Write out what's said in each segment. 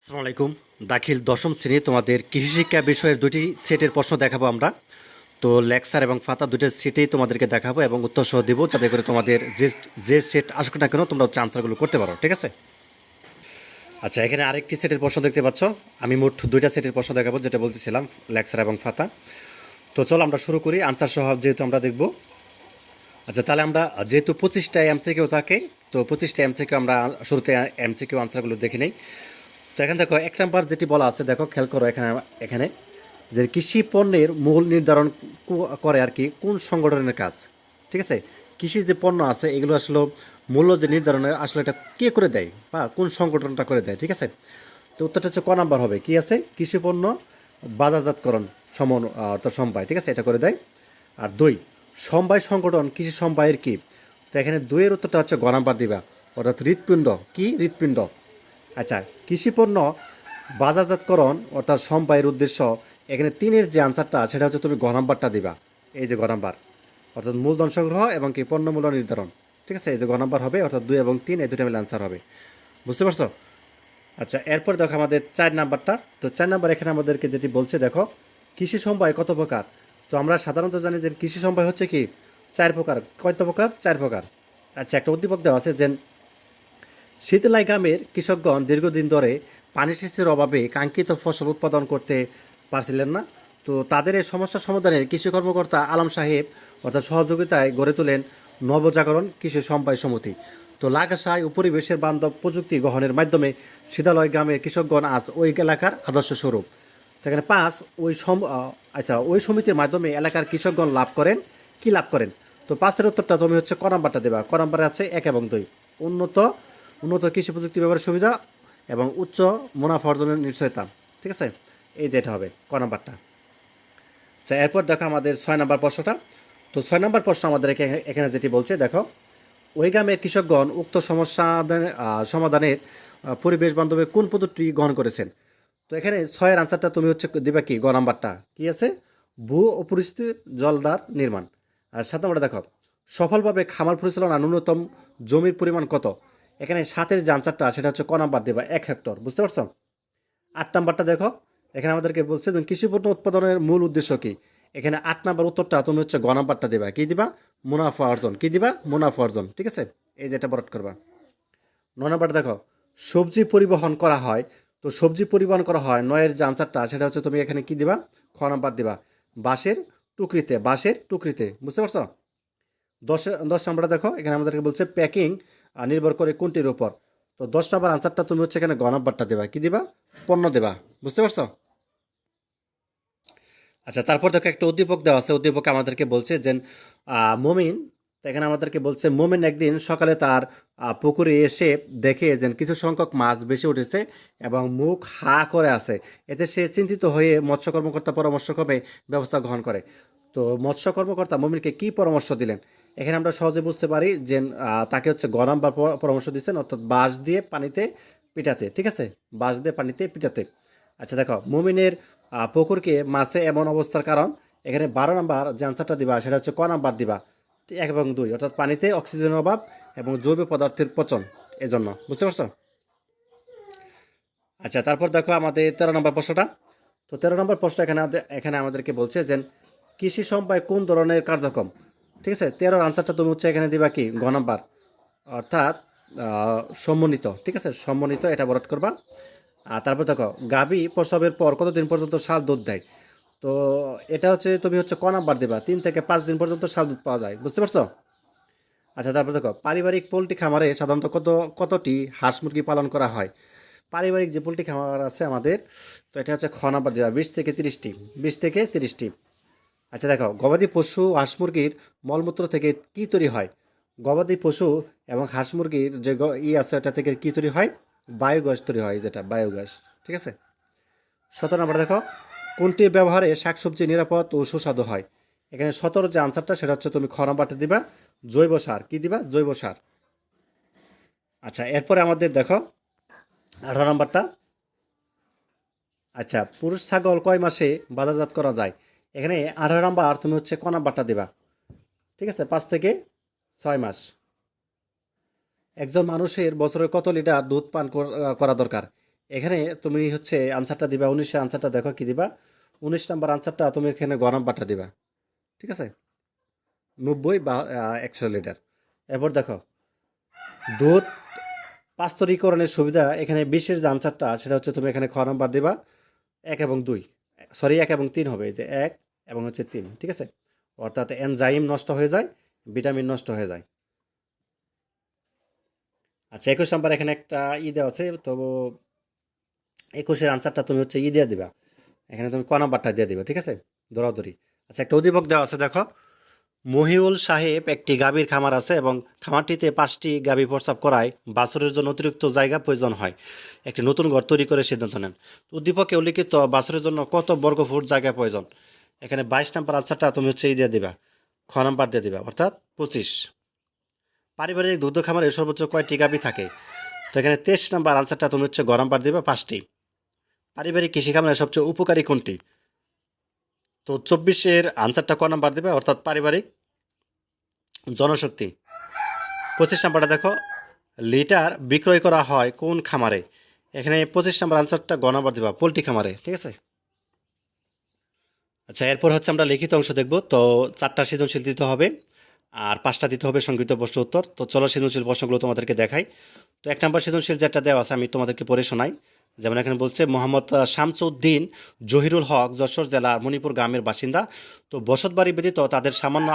আসসালামু আলাইকুম। দাখিল দশম শ্রেণী তোমাদের কৃষি শিক্ষা বিষয়ের দুটি সেটের প্রশ্ন দেখাবো আমরা। তো লেকচার এবং ফাতা দুটো সেটেই তোমাদেরকে দেখাবো এবং উত্তর সহ দেবো, যাতে করে তোমাদের যে যে সেট আসুক না কেন তোমরা হচ্ছে আনসারগুলো করতে পারো, ঠিক আছে? আচ্ছা, এখানে আরেকটি সেটের প্রশ্ন দেখতে পাচ্ছ। আমি মোট দুইটা সেটের প্রশ্ন দেখাবো, যেটা বলতেছিলাম, লেকচার এবং ফাতা। তো চলো আমরা শুরু করি, আনসার সহ যেহেতু আমরা দেখবো। আচ্ছা, তাহলে আমরা যেহেতু 25টা এমসিকিউ থাকে, তো 25টা এমসিকিউ আমরা শুরুতে এমসিকিউ আনসারগুলো দেখে নেই। তো এখানে দেখো, এক নাম্বার যেটি বলা আছে, দেখো খেয়াল করো এখানে এখানে যে কৃষি পণ্যের মূল নির্ধারণ করে আর কি কোন সংগঠনের কাজ, ঠিক আছে? কৃষি যে পণ্য আছে এগুলো আসলে মূল্য যে নির্ধারণের আসলে এটা কে করে দেয় বা কোন সংগঠনটা করে দেয়, ঠিক আছে? তো উত্তরটা হচ্ছে ক নাম্বার হবে, কি আছে, কৃষি পণ্য বাজারজাতকরণ অর্থাৎ সমবায়, ঠিক আছে, এটা করে দেয়। আর দুই, সমবায় সংগঠন কৃষি সমবায়ের কি? তো এখানে দুইয়ের উত্তরটা হচ্ছে গ নাম্বার দিবা, অর্থাৎ হৃৎপিণ্ড। কি হৃৎপিণ্ড? আচ্ছা, কৃষিপণ্য বাজারজাতকরণ অর্থাৎ সমবায়ের উদ্দেশ্য, এখানে তিনের যে আনসারটা সেটা হচ্ছে তুমি গ নাম্বারটা দিবা। এই যে গ নাম্বার, অর্থাৎ মূলধন সংগ্রহ এবং কি পণ্য মূল্য নির্ধারণ, ঠিক আছে? এই যে গ নাম্বার হবে, অর্থাৎ 2 এবং 3 এই দুটো মিলে আনসার হবে। বুঝতে পারছো? আচ্ছা, এরপর দেখো আমাদের 4 নাম্বারটা। তো 4 নাম্বার এখানে আমাদেরকে যেটি বলছে, দেখো কৃষি সমবায় কত প্রকার? তো আমরা সাধারণত জানি যে কৃষি সমবায় হচ্ছে কি 4 প্রকার। কত প্রকার? 4 প্রকার। আচ্ছা, একটা উদ্দীপক দেওয়া আছে যে শীতলাই গ্রামের কৃষকগণ দীর্ঘদিন ধরে পানি সেচের অভাবে কাঙ্ক্ষিত ফসল উৎপাদন করতে পারছিলেন না। তো তাদের এই সমস্যা সমাধানে কৃষি কর্মকর্তা আলম সাহেব অর্থাৎ সহযোগিতায় গড়ে তোলেন নবজাগরণ কৃষি সমবায় সমিতি। তো লাগাসায় ও পরিবেশের বান্ধব প্রযুক্তি গ্রহণের মাধ্যমে শীতালয় গ্রামের কৃষকগণ আজ ওই এলাকার আদর্শ স্বরূপ। সেখানে পাঁচ, ওই সমিতির মাধ্যমে এলাকার কৃষকগণ লাভ করেন। কি লাভ করেন? তো পাঁচের উত্তরটা তুমি হচ্ছে ক নাম্বারটা দেবা। ক নাম্বারে আছে 1 এবং 2। উন্নত উন্নত কৃষি প্রযুক্তি ব্যবহারের সুবিধা এবং উচ্চ মুনাফা অর্জনের নিশ্চয়তা, ঠিক আছে? এই যে এটা হবে ক নাম্বারটা। আচ্ছা, এরপর দেখো আমাদের 6 নাম্বার প্রশ্নটা। তো 6 নাম্বার প্রশ্ন আমাদের এখানে যেটি বলছে, দেখো ওই গ্রামের কৃষকগণ উক্ত সমস্যা সমাধানের পরিবেশ বান্ধবে কোন পদ্ধতি গ্রহণ করেছেন? তো এখানে 6-এর আনসারটা তুমি হচ্ছে দিবা কি, গ নাম্বারটা কি আছে, ভূ অপরিস্থিত জলধার নির্মাণ। আর 7 নাম্বারটা দেখো, সফলভাবে খামার পরিচালনা ন্যূনতম জমির পরিমাণ কত? এখানে 7-এর যে আনসারটা সেটা হচ্ছে ক নাম্বার দেবা, 1 হেক্টর। বুঝতে পারছো? 8 নাম্বারটা দেখো, এখানে আমাদেরকে বলছে যে কৃষি পণ্য উৎপাদনের মূল উদ্দেশ্য কি? এখানে 8 নাম্বার উত্তরটা তুমি হচ্ছে গ নাম্বারটা দিবা, কি দিবা, মুনাফা অর্জন। কি দিবা, মুনাফা অর্জন, ঠিক আছে? এই যেটা বরট করবা। 9 নাম্বারটা দেখো, সবজি পরিবহন করা হয়। তো সবজি পরিবহন করা হয়, 9-এর যে আনসারটা সেটা হচ্ছে তুমি এখানে কি দিবা, খ নাম্বার দিবা, বাঁশের টুকরিতে। বাঁশের টুকরিতে। বুঝতে পারছো? 10 নাম্বারটা দেখো, এখানে আমাদেরকে বলছে প্যাকিং নির্ভর করে কোনটির উপর? তো 10 নাম্বার আনসারটা তুমি হচ্ছে এখানে গ নাম্বারটা দেবা, কি দিবা, পণ্য দেবা। বুঝতে পারছো? আচ্ছা, তারপর দেখো একটা উদ্দীপক দেওয়া আছে। উদ্দীপকে আমাদেরকে বলছে যে মমিন, তো এখানে আমাদেরকে বলছে মমিন একদিন সকালে তার পুকুরে এসে দেখে যে কিছু সংখ্যক মাছ বেশি উঠেছে এবং মুখ হা করে আছে। এতে সে চিন্তিত হয়ে মৎস্য কর্মকর্তা পরামর্শক্রমে ব্যবস্থা গ্রহণ করে। তো মৎস্য কর্মকর্তা মমিনকে কি পরামর্শ দিলেন? এখানে আমরা সহজে বুঝতে পারি যে তাকে হচ্ছে গরম বা পরামর্শ দিচ্ছেন, অর্থাৎ বাঁশ দিয়ে পানিতে পিটাতে, ঠিক আছে? বাঁশ দিয়ে পানিতে পিটাতে। আচ্ছা, দেখো মুমিনের পুকুরকে মাছে এমন অবস্থার কারণ, এখানে 12 নাম্বার যে আনসারটা দিবা সেটা হচ্ছে ক নাম্বার দিবা, 1 এবং 2, অর্থাৎ পানিতে অক্সিজেনের অভাব এবং জৈব পদার্থের পচন, এজন্য। বুঝতে পারছো? আচ্ছা, তারপর দেখো আমাদের 13 নম্বর প্রশ্নটা। তো 13 নম্বর প্রশ্ন এখানে আমাদেরকে বলছে যে কৃষি সমবায় কোন ধরনের কার্যক্রম? ঠিক আছে, 13-র আনসারটা তুমি হচ্ছে এখানে দিবা কি, গ নাম্বার, অর্থাৎ সমন্বিত, ঠিক আছে? সমন্বিত, এটা বরাদ করবা। আর তারপর দেখো, গাভী প্রসবের পর কতদিন পর্যন্ত ষাঁড় দুধ দেয়? তো এটা হচ্ছে তুমি হচ্ছে ক নাম্বার দিবা, 3 থেকে 5 দিন পর্যন্ত ষাঁড় দুধ পাওয়া যায়। বুঝতে পারছো? আচ্ছা, তারপর দেখো, পারিবারিক পোলট্রি খামারে সাধারণত কতটি হাঁস মুরগি পালন করা হয়? পারিবারিক যে পোলট্রি খামার আছে আমাদের, তো এটা হচ্ছে খ নাম্বার দেওয়া, 20 থেকে 30টি। 20 থেকে 30টি। আচ্ছা, দেখো গবাদি পশু হাঁস মুরগির মলমূত্র থেকে কি তৈরি হয়? গবাদি পশু এবং হাঁস মুরগির যে আছে ওটা থেকে কি তৈরি হয়? বায়োগ্যাস তৈরি হয়, যেটা বায়োগ্যাস, ঠিক আছে? 17 নম্বর দেখো, কোনটির ব্যবহারে শাকসবজি নিরাপদ ও সুস্বাদু হয়? এখানে 17 যে আনসারটা সেটা হচ্ছে তুমি খ নাম্বারটা দিবা, জৈব সার। কি দিবা, জৈব সার। আচ্ছা, এরপরে আমাদের দেখো 18 নম্বরটা। আচ্ছা, পুরুষ ছাগল কয় মাসে বাজারজাত করা যায়? এখানে 18 নম্বর তুমি হচ্ছে ক নাম্বারটা দিবা, ঠিক আছে? 5 থেকে 6 মাস। একজন মানুষের বছরে কত লিটার দুধ পান করা দরকার? এখানে তুমি হচ্ছে আনসারটা দিবা 19-এর আনসারটা দেখো কি দিবা। 19 নম্বর আনসারটা তুমি এখানে গ নাম্বারটা দিবা। ঠিক আছে, 90 বা 100 লিটার। এরপর দেখো দুধ পাস্তরীকরণের সুবিধা, এখানে 20-এর যে আনসারটা সেটা হচ্ছে তুমি এখানে খ নাম্বার দিবা 1 এবং 2, সরি 1 এবং 3 হবে, এই যে 1 এবং 3, ঠিক আছে। অর্থাৎ এনজাইম নষ্ট হয়ে যায়, ভিটামিন নষ্ট হয়ে যায়। আচ্ছা 21 নাম্বার এখানে একটা দেওয়া আছে, তো 21-এর আনসারটা তুমি হচ্ছে দিয়ে দিবা, এখানে তুমি ক নাম্বারটা দিয়ে দিবা, ঠিক আছে, দৌড়াদৌড়ি। আচ্ছা একটা উদ্দীপক দেওয়া আছে দেখো, মহিউল সাহেব একটি গাভীর খামার আছে এবং খামারটিতে 5টি গাভী প্রস্রাব করায় বাছুরের জন্য অতিরিক্ত জায়গা প্রয়োজন হয়। একটি নতুন ঘর তৈরি করে সিদ্ধান্ত নেন। উদ্দীপকে উল্লিখিত বাছুরের জন্য কত বর্গফুট জায়গা প্রয়োজন? এখানে 22 নম্বর আনসারটা তুমি হচ্ছে দিয়ে দিবা, খ নাম্বার দিয়ে দিবা, অর্থাৎ 25। পারিবারিক দুগ্ধ খামারে সর্বোচ্চ কয়টি গাভী থাকে? তো এখানে 23 নম্বর আনসারটা তুমি হচ্ছে গ নাম্বার দিবা, 5টি। পারিবারিক কৃষি খামারে সবচেয়ে উপকারী কোনটি? তো 24-এর আনসারটা ক নাম্বার দিবে, অর্থাৎ পারিবারিক জনশক্তি। 25 নাম্বারটা দেখো, লিটার বিক্রয় করা হয় কোন খামারে? এখানে 25 নম্বর আনসারটা গ নাম্বার দিবা, পোলট্রি খামারে, ঠিক আছে। আচ্ছা এরপর হচ্ছে আমরা লিখিত অংশ দেখব। তো 4টা সৃজনশীল দিতে হবে আর 5টা দিতে হবে সংক্ষিপ্ত প্রশ্ন উত্তর। তো চলো সৃজনশীল প্রশ্নগুলো তোমাদেরকে দেখাই। তো 1 নম্বর সৃজনশীল যেটা দেওয়া আছে আমি তোমাদেরকে পড়ে শোনাই। যেমন এখানে বলছে মোহাম্মদ শামসুদ্দিন জহিরুল হক যশোর জেলার মণিপুর গ্রামের বাসিন্দা। তো বসতবাড়ি ব্যতীত তাদের সামান্য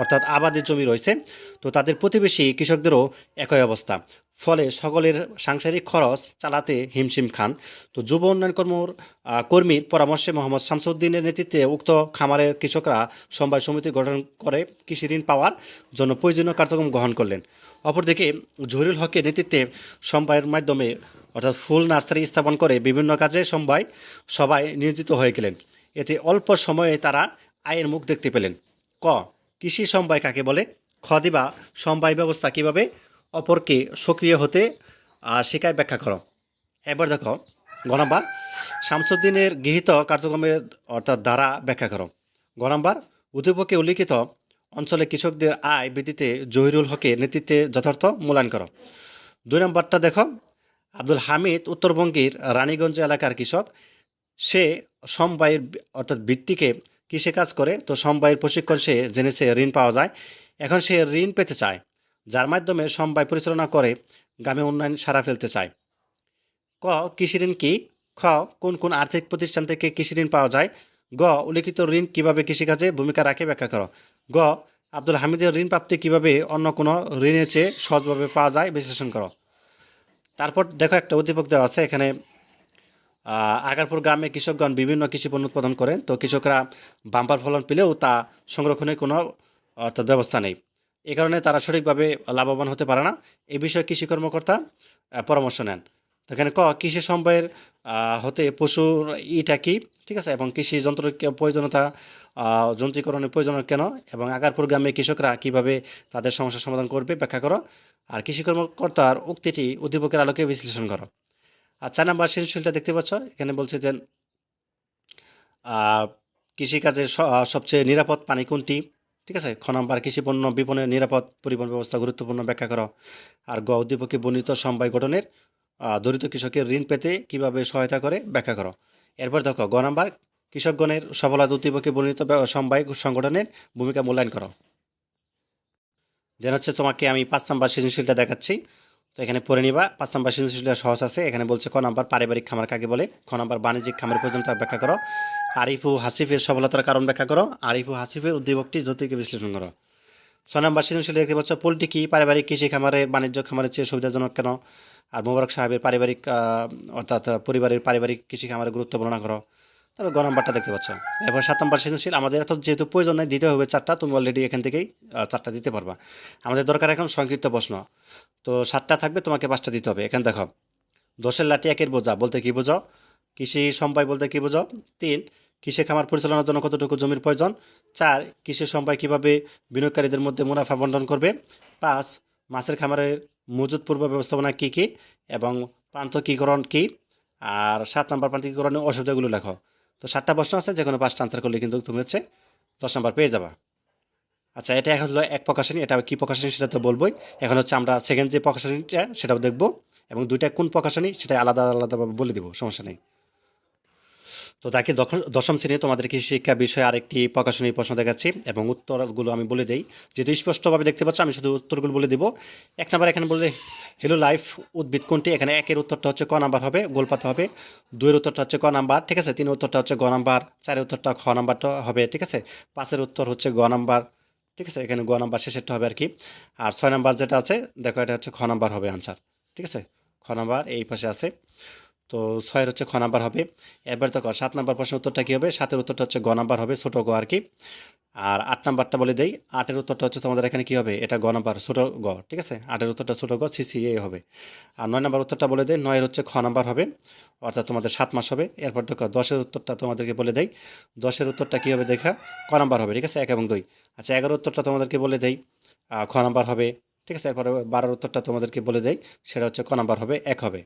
অর্থাৎ আবাদি জমি রয়েছে। তো তাদের প্রতিবেশী কৃষকদেরও একই অবস্থা, ফলে সকলের সাংসারিক খরচ চালাতে হিমশিম খান। তো যুব উন্নয়ন কর্মীর পরামর্শে মোহাম্মদ শামসুদ্দিনের নেতৃত্বে উক্ত খামারের কৃষকরা সমবায় সমিতি গঠন করে কৃষি ঋণ পাওয়ার জন্য প্রয়োজনীয় কার্যক্রম গ্রহণ করলেন। অপরদিকে জহিরুল হকের নেতৃত্বে সমবায়ের মাধ্যমে অর্থাৎ ফুল নার্সারি স্থাপন করে বিভিন্ন কাজে সবাই নিয়োজিত হয়ে গেলেন। এতে অল্প সময়ে তারা আয়ের মুখ দেখতে পেলেন। ক, কৃষি সমবায় কাকে বলে? খ দিবা, সমবায় ব্যবস্থা কিভাবে অপরকে সক্রিয় হতে শেখায়, ব্যাখ্যা করো। এবার দেখো গ নাম্বার, শামসুদ্দিনের গৃহীত কার্যক্রমের অর্থাৎ ধারা ব্যাখ্যা করো। গ নাম্বার, উদ্দীপকে উল্লিখিত অঞ্চলে কৃষকদের আয় বৃদ্ধিতে জহিরুল হকের নেতৃত্বে যথার্থ মূল্যায়ন করো। 2 নম্বরটা দেখো, আব্দুল হামিদ উত্তরবঙ্গের রানীগঞ্জ এলাকার কৃষক। সে সমবায়ের অর্থাৎ ভিত্তিকে কৃষিকাজ করে। তো সমবায়ের প্রশিক্ষণ সে জেনেছে ঋণ পাওয়া যায়। এখন সে ঋণ পেতে চায়, যার মাধ্যমে সমবায় পরিচালনা করে গ্রামে উন্নয়ন সারা ফেলতে চায়। ক, কৃষি ঋণ কি? খ, কোন কোন আর্থিক প্রতিষ্ঠান থেকে কৃষি ঋণ পাওয়া যায়? গ, উল্লিখিত ঋণ কিভাবে কৃষিকাজে ভূমিকা রাখে, ব্যাখ্যা করো। গ, আব্দুল হামিদের ঋণ প্রাপ্তি কিভাবে অন্য কোনো ঋণের চেয়ে সহজভাবে পাওয়া যায়, বিশ্লেষণ করো। তারপর দেখো একটা উদ্দীপক দেওয়া আছে এখানে, আগারপুর গ্রামে কৃষকগণ বিভিন্ন কৃষি পণ্য উৎপাদন করেন। তো কৃষকরা বাম্পার ফলন পেলেও তা সংরক্ষণের কোনো অর্থাৎ ব্যবস্থা নেই। এ কারণে তারা সঠিকভাবে লাভবান হতে পারে না। এ বিষয়ে কৃষি কর্মকর্তা পরামর্শ নেন। তো এখানে ক, কৃষি সমবায়ের হতে পশুর ইটা কি, ঠিক আছে, এবং কৃষি যন্ত্রের প্রয়োজনীয়তা, যন্ত্রীকরণের প্রয়োজন কেন, এবং আগারপুর গ্রামে কৃষকরা কিভাবে তাদের সমস্যার সমাধান করবে, ব্যাখ্যা করো। আর কৃষি কর্মকর্তার উক্তিটি উদ্দীপকের আলোকে বিশ্লেষণ করো। আর 4 নাম্বার সৃজনশীলটা দেখতে পাচ্ছ, এখানে বলছে যে কৃষিকাজের সবচেয়ে নিরাপদ পানি কোনটি, ঠিক আছে। খ নাম্বার, কৃষি পণ্য বিপণনের নিরাপদ পরিবহন ব্যবস্থা গুরুত্বপূর্ণ, ব্যাখ্যা করো। আর গ, উদ্দীপকে বর্ণিত সমবায় গঠনের দরিদ্র কৃষকের ঋণ পেতে কিভাবে সহায়তা করে, ব্যাখ্যা করো। এরপর দেখো গ নাম্বার, কৃষকগণের সফলতা উদ্দীপকে বর্ণিত সমবায় সংগঠনের ভূমিকা মূল্যায়ন করো। দেন হচ্ছে তোমাকে আমি 5 নাম্বার সৃজনশীলটা দেখাচ্ছি। তো এখানে পড়ে নিবা। 5 নাম্বার সৃজনশীলটা সহজ আছে। এখানে বলছে ক নাম্বার, পারিবারিক খামার কাকে বলে? খ নাম্বার, বাণিজ্যিক খামার পর্যন্ত ব্যাখ্যা করো। আরিফু হাসিফের সফলতার কারণ ব্যাখ্যা করো। আরিফু হাসিফের উদ্দীপকটি যৌতিকে বিশ্লেষণ করো। 6 নাম্বার সৃজনশীল দেখতে পাচ্ছ, পোল্ট্রি কি পারিবারিক কৃষি খামারের বাণিজ্য খামারের চেয়ে সুবিধাজনক কেন? আর মোবারক সাহেবের পারিবারিক অর্থাৎ পরিবারের পারিবারিক কৃষি খামারের গুরুত্ব বর্ণনা করো। তবে গ নাম্বারটা দেখতে পাচ্ছ। এরপর 7 নাম্বার সৃজনশীল, আমাদের এত যেহেতু প্রয়োজন নেই, দিতে হবে 4টা, তুমি অলরেডি এখান থেকেই 4টা দিতে পারবা। আমাদের দরকার এখন সংক্ষিপ্ত প্রশ্ন। তো 7টা থাকবে, তোমাকে 5টা দিতে হবে। এখানে দেখো, দোষের লাঠি একের বোঝা বলতে কি বোঝো? কৃষি সমবায় বলতে কি বোঝো? 3, কৃষি খামার পরিচালনার জন্য কতটুকু জমির প্রয়োজন? 4, কৃষি সমবায় কিভাবে বিনিয়োগকারীদের মধ্যে মুনাফা বন্টন করবে? 5, মাছের খামারের মজুত পূর্ব ব্যবস্থাপনা কী কী এবং প্রান্তকীকরণ কী? আর 7 নাম্বার, প্রান্তকীকরণের অসুবিধাগুলো লেখো। তো 7টা প্রশ্ন আছে, যে কোনো 5টা আনসার করলে কিন্তু তুমি হচ্ছে 10 নাম্বার পেয়ে যাবা। আচ্ছা এটা এখন হলো এক প্রকাশনী, এটা কি প্রকাশনী সেটা তো বলবোই। এখন হচ্ছে আমরা সেকেন্ড যে প্রকাশনীটা সেটাও দেখবো। এবং দুইটা কোন প্রকাশনী সেটা আলাদা আলাদাভাবে বলে দিব, সমস্যা নেই। তো তাকে দশম শ্রেণী তোমাদের কৃষি শিক্ষা বিষয়ে আরেকটি প্রকাশনী প্রশ্ন দেখাচ্ছি এবং উত্তরগুলো আমি বলে দিই, যেহেতু স্পষ্টভাবে দেখতে পাচ্ছ আমি শুধু উত্তরগুলো বলে দিব। এক নাম্বার এখানে বলে হ্যালো লাইফ উদ্ভিদ কোনটি, এখানে একের উত্তরটা হচ্ছে ক নাম্বার হবে, গোলপাতা হবে। দুইয়ের উত্তরটা হচ্ছে ক নাম্বার, ঠিক আছে। তিনের উত্তরটা হচ্ছে গ নাম্বার। চারের উত্তরটা খ নাম্বারটা হবে, ঠিক আছে। পাঁচের উত্তর হচ্ছে গ নাম্বার, ঠিক আছে, এখানে গ নাম্বার শেষেরটা হবে আর কি। আর ছয় নাম্বার যেটা আছে দেখো, এটা হচ্ছে খ নাম্বার হবে আনসার, ঠিক আছে। খ নাম্বার এই পাশে আছে। তো ছয়ের হচ্ছে খ নাম্বার হবে। এবার দেখো 7 নাম্বার প্রশ্নের উত্তরটা কী হবে, 7-এর উত্তরটা হচ্ছে গ নাম্বার হবে, ছোটো গ আর কি। আর 8 নাম্বারটা বলে দেই, 8-এর উত্তরটা হচ্ছে তোমাদের এখানে কী হবে, এটা গ নাম্বার ছোটো গ, ঠিক আছে। 8-এর উত্তরটা ছোটো গ সিসিএ হবে। আর 9 নাম্বার উত্তরটা বলে দেয়, 9-এর হচ্ছে খ নাম্বার হবে, অর্থাৎ তোমাদের 7 মাস হবে। এরপর দেখো 10-এর উত্তরটা তোমাদেরকে বলে দেই, 10-এর উত্তরটা কী হবে দেখা, ক নাম্বার হবে, ঠিক আছে, 1 এবং 2। আচ্ছা 11-এর উত্তরটা তোমাদেরকে বলে দেই, খ নাম্বার হবে, ঠিক আছে। এরপরে 12-এর উত্তরটা তোমাদেরকে বলে দেই, সেটা হচ্ছে ক নাম্বার হবে, 1 হবে।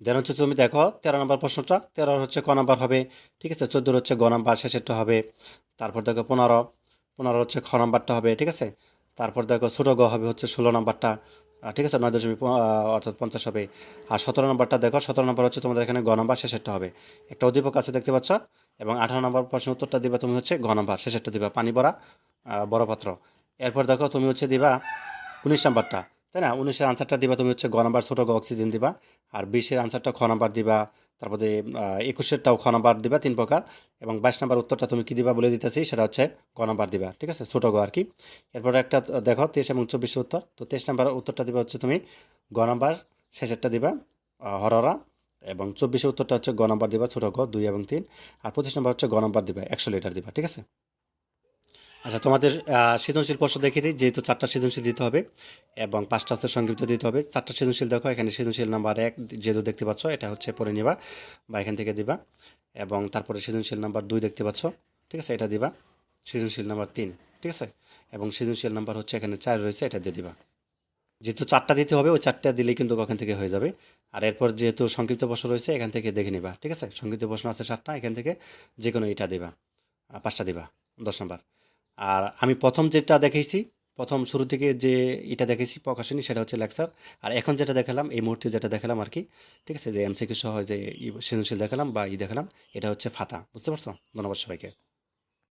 দেন হচ্ছে তুমি দেখো 13 নম্বর প্রশ্নটা, 13 হচ্ছে ক নাম্বার হবে, ঠিক আছে। 14 হচ্ছে গ নাম্বার শেষেরটা হবে। তারপর দেখো 15 হচ্ছে খ নাম্বারটা হবে, ঠিক আছে। তারপর দেখো ছোট গ হবে হচ্ছে 16 নাম্বারটা, ঠিক আছে, 9 দশমিক অর্থাৎ 50 হবে। আর 17 নম্বরটা দেখো, 17 নম্বর হচ্ছে তোমাদের এখানে গ নাম্বার শেষেরটা হবে। একটা উদ্দীপক আছে দেখতে পাচ্ছ। এবং 18 নম্বর প্রশ্নের উত্তরটা দিবা তুমি হচ্ছে ঘ নাম্বার শেষেরটা দিবা, পানি ভরা বড় পাত্র। এরপর দেখো তুমি হচ্ছে দিবা 19 নাম্বারটা, তাই না। 19-এর আনসারটা দিবা তুমি হচ্ছে গ নাম্বার ছোটো গ অক্সিজেন দিবা। আর 20-এর আনসারটা খ নাম্বার দিবা। তারপরে 21-এরটাও খ নাম্বার দিবা 3 প্রকার। এবং 22 নাম্বার উত্তরটা তুমি কি দিবা বলে দিতেছি, সেটা হচ্ছে গ নাম্বার দিবা, ঠিক আছে, ছোটো গ আর কি। এরপর একটা দেখো 23 এবং 24-এর উত্তর, তো 23 নাম্বার উত্তরটা দিবা হচ্ছে তুমি গ নাম্বার শেষেরটা দিবা হররা। এবং 24-এর উত্তরটা হচ্ছে গ নাম্বার দিবা ছোটো গ 2 এবং 3। আর 25 নাম্বার হচ্ছে গ নাম্বার দিবা 100 লিটার দিবা, ঠিক আছে। আচ্ছা তোমাদের সৃজনশীল প্রশ্ন দেখিয়ে দিই, যেহেতু 4টা সৃজনশীল দিতে হবে এবং 5টা হচ্ছে সংক্ষিপ্ত দিতে হবে। 4টা সৃজনশীল দেখো, এখানে সৃজনশীল নাম্বার 1 যেহেতু দেখতে পাচ্ছ, এটা হচ্ছে পড়ে নিবা বা এখান থেকে দিবা। এবং তারপরে সৃজনশীল নাম্বার 2 দেখতে পাচ্ছ, ঠিক আছে, এটা দিবা। সৃজনশীল নাম্বার 3, ঠিক আছে। এবং সৃজনশীল নাম্বার হচ্ছে এখানে 4 রয়েছে, এটা দিয়ে দিবা। যেহেতু 4টা দিতে হবে, ওই 4টা দিলেই কিন্তু ওখান থেকে হয়ে যাবে। আর এরপর যেহেতু সংক্ষিপ্ত প্রশ্ন রয়েছে, এখান থেকে দেখে নিবা, ঠিক আছে। সংক্ষিপ্ত প্রশ্ন আছে 7টা, এখান থেকে যে কোনো এটা দিবা, 5টা দিবা, 10 নাম্বার। আর আমি প্রথম যেটা দেখাইছি, প্রথম শুরু থেকে যে এটা দেখেছি প্রকাশনী, সেটা হচ্ছে লেকচার। আর এখন যেটা দেখালাম, এই মুহূর্তে যেটা দেখালাম আর কি, ঠিক আছে, যে এমসিকিউ সহ যে সৃজনশীল দেখালাম বা দেখালাম, এটা হচ্ছে ফাতা, বুঝতে পারছো। ধন্যবাদ সবাইকে।